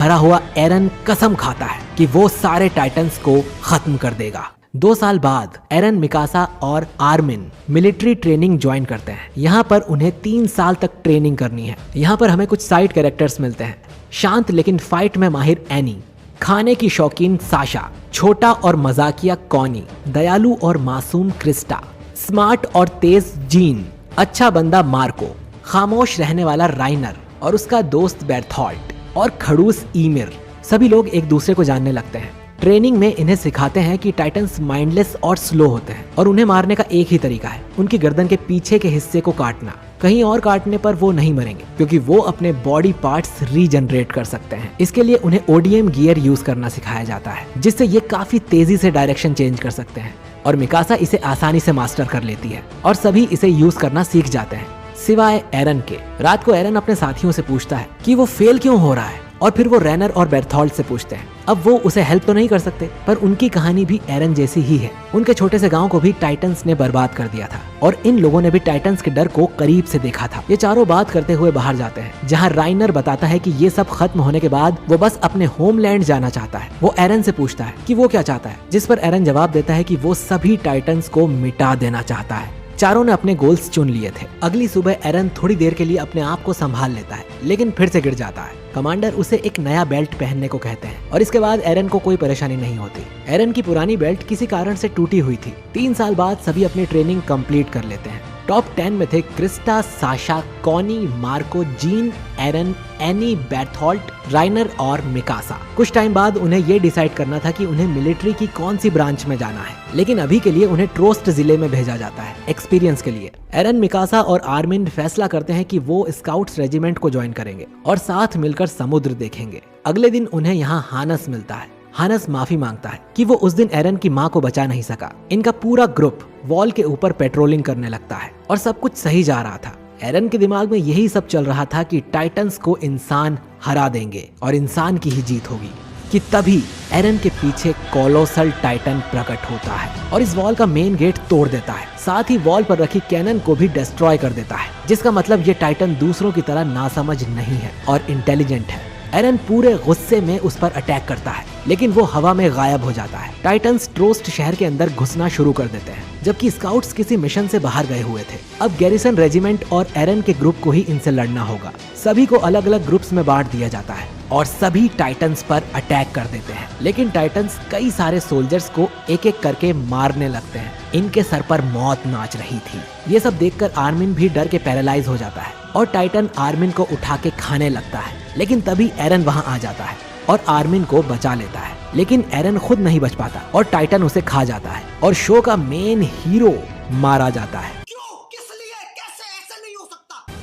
भरा हुआ एरन कसम खाता है कि वो सारे टाइटन्स को खत्म कर देगा। 2 साल बाद एरन, मिकासा और आर्मिन मिलिट्री ट्रेनिंग ज्वाइन करते हैं। यहाँ पर उन्हें 3 साल तक ट्रेनिंग करनी है। यहाँ पर हमें कुछ साइड कैरेक्टर्स मिलते हैं। शांत लेकिन फाइट में माहिर एनी, खाने की शौकीन साशा, छोटा और मजाकिया कॉनी, दयालु और मासूम क्रिस्टा, स्मार्ट और तेज जीन, अच्छा बंदा मार्को, खामोश रहने वाला राइनर और उसका दोस्त बेर्थोल्ट और खड़ूस ईमिर। सभी लोग एक दूसरे को जानने लगते हैं। ट्रेनिंग में इन्हें सिखाते हैं कि टाइटन्स माइंडलेस और स्लो होते हैं और उन्हें मारने का एक ही तरीका है, उनकी गर्दन के पीछे के हिस्से को काटना। कहीं और काटने पर वो नहीं मरेंगे क्योंकि वो अपने बॉडी पार्ट्स रीजनरेट कर सकते हैं। इसके लिए उन्हें ओडीएम गियर यूज करना सिखाया जाता है, जिससे ये काफी तेजी से डायरेक्शन चेंज कर सकते हैं और मिकासा इसे आसानी से मास्टर कर लेती है और सभी इसे यूज करना सीख जाते हैं सिवाय एरन के। रात को एरन अपने साथियों से पूछता है कि वो फेल क्यों हो रहा है और फिर वो रैनर और बेर्थोल्ट से पूछते हैं। अब वो उसे हेल्प तो नहीं कर सकते, पर उनकी कहानी भी एरन जैसी ही है। उनके छोटे से गांव को भी टाइटन्स ने बर्बाद कर दिया था और इन लोगों ने भी टाइटन्स के डर को करीब से देखा था। ये चारों बात करते हुए बाहर जाते हैं, जहां राइनर बताता है कि ये सब खत्म होने के बाद वो बस अपने होमलैंड जाना चाहता है। वो एरन से पूछता है कि वो क्या चाहता है, जिस पर एरन जवाब देता है कि वो सभी टाइटन्स को मिटा देना चाहता है। चारों ने अपने गोल्स चुन लिए थे। अगली सुबह एरन थोड़ी देर के लिए अपने आप को संभाल लेता है, लेकिन फिर से गिर जाता है। कमांडर उसे एक नया बेल्ट पहनने को कहते हैं और इसके बाद एरन को कोई परेशानी नहीं होती। एरन की पुरानी बेल्ट किसी कारण से टूटी हुई थी। 3 साल बाद सभी अपनी ट्रेनिंग कंप्लीट कर लेते हैं। टॉप 10 में थे Krista, Sasha, Connie, Marco, Jean, Eren, Annie, Bertholdt, Reiner और मिकासा। कुछ टाइम बाद उन्हें ये डिसाइड करना था कि उन्हें मिलिट्री की कौन सी ब्रांच में जाना है, लेकिन अभी के लिए उन्हें ट्रोस्ट जिले में भेजा जाता है एक्सपीरियंस के लिए। एरन, मिकासा और आर्मिन फैसला करते हैं कि वो स्काउट्स रेजिमेंट को ज्वाइन करेंगे और साथ मिलकर समुद्र देखेंगे। अगले दिन उन्हें यहाँ हानस मिलता है। हानस माफी मांगता है कि वो उस दिन एरन की माँ को बचा नहीं सका। इनका पूरा ग्रुप वॉल के ऊपर पेट्रोलिंग करने लगता है और सब कुछ सही जा रहा था। एरन के दिमाग में यही सब चल रहा था कि टाइटन्स को इंसान हरा देंगे और इंसान की ही जीत होगी कि तभी एरन के पीछे कोलोसल टाइटन प्रकट होता है और इस वॉल का मेन गेट तोड़ देता है। साथ ही वॉल पर रखी कैनन को भी डिस्ट्रॉय कर देता है, जिसका मतलब ये टाइटन दूसरों की तरह नासमझ नहीं है और इंटेलिजेंट है। एरन पूरे गुस्से में उस पर अटैक करता है, लेकिन वो हवा में गायब हो जाता है। टाइटन्स ट्रोस्ट शहर के अंदर घुसना शुरू कर देते हैं, जबकि स्काउट्स किसी मिशन से बाहर गए हुए थे। अब गैरिसन रेजिमेंट और एरन के ग्रुप को ही इनसे लड़ना होगा। सभी को अलग अलग ग्रुप्स में बांट दिया जाता है और सभी टाइटन्स पर अटैक कर देते हैं, लेकिन टाइटन्स कई सारे सोल्जर्स को एक एक करके मारने लगते हैं। इनके सर पर मौत नाच रही थी। ये सब देखकर आर्मिन भी डर के पैरालाइज हो जाता है और टाइटन आर्मिन को उठा के खाने लगता है, लेकिन तभी एरन वहां आ जाता है और आर्मिन को बचा लेता है। लेकिन एरन खुद नहीं बच पाता और टाइटन उसे खा जाता है और शो का मेन हीरो मारा जाता है।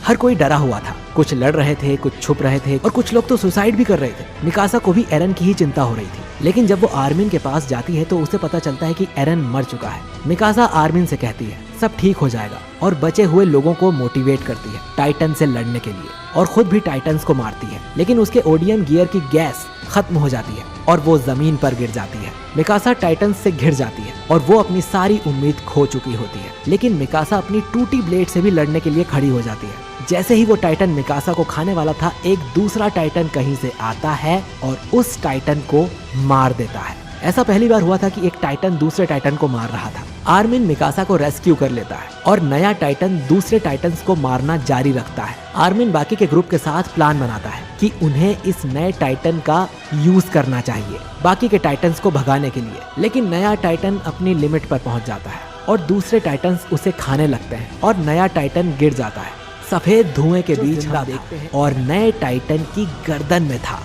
हर कोई डरा हुआ था। कुछ लड़ रहे थे, कुछ छुप रहे थे और कुछ लोग तो सुसाइड भी कर रहे थे। मिकासा को भी एरन की ही चिंता हो रही थी, लेकिन जब वो आर्मिन के पास जाती है तो उसे पता चलता है कि एरन मर चुका है। मिकासा आर्मिन से कहती है सब ठीक हो जाएगा और बचे हुए लोगों को मोटिवेट करती है टाइटन से लड़ने के लिए और खुद भी टाइटन्स को मारती है, लेकिन उसके ओडियम गियर की गैस खत्म हो जाती है और वो जमीन पर गिर जाती है। मिकासा टाइटन्स से घिर जाती है और वो अपनी सारी उम्मीद खो चुकी होती है, लेकिन मिकासा अपनी टूटी ब्लेड से भी लड़ने के लिए खड़ी हो जाती है। जैसे ही वो टाइटन मिकासा को खाने वाला था, एक दूसरा टाइटन कहीं से आता है और उस टाइटन को मार देता है। ऐसा पहली बार हुआ था कि एक टाइटन दूसरे टाइटन को मार रहा था। आर्मिन मिकासा को रेस्क्यू कर लेता है और नया टाइटन दूसरे टाइटन्स को मारना जारी रखता है। आर्मिन बाकी के ग्रुप के साथ प्लान बनाता है कि उन्हें इस नए टाइटन का यूज करना चाहिए बाकी के टाइटन्स को भगाने के लिए, लेकिन नया टाइटन अपनी लिमिट पर पहुंच जाता है और दूसरे टाइटन्स उसे खाने लगते हैं और नया टाइटन गिर जाता है। सफेद धुएं के बीच देखते हैं और नए टाइटन की गर्दन में था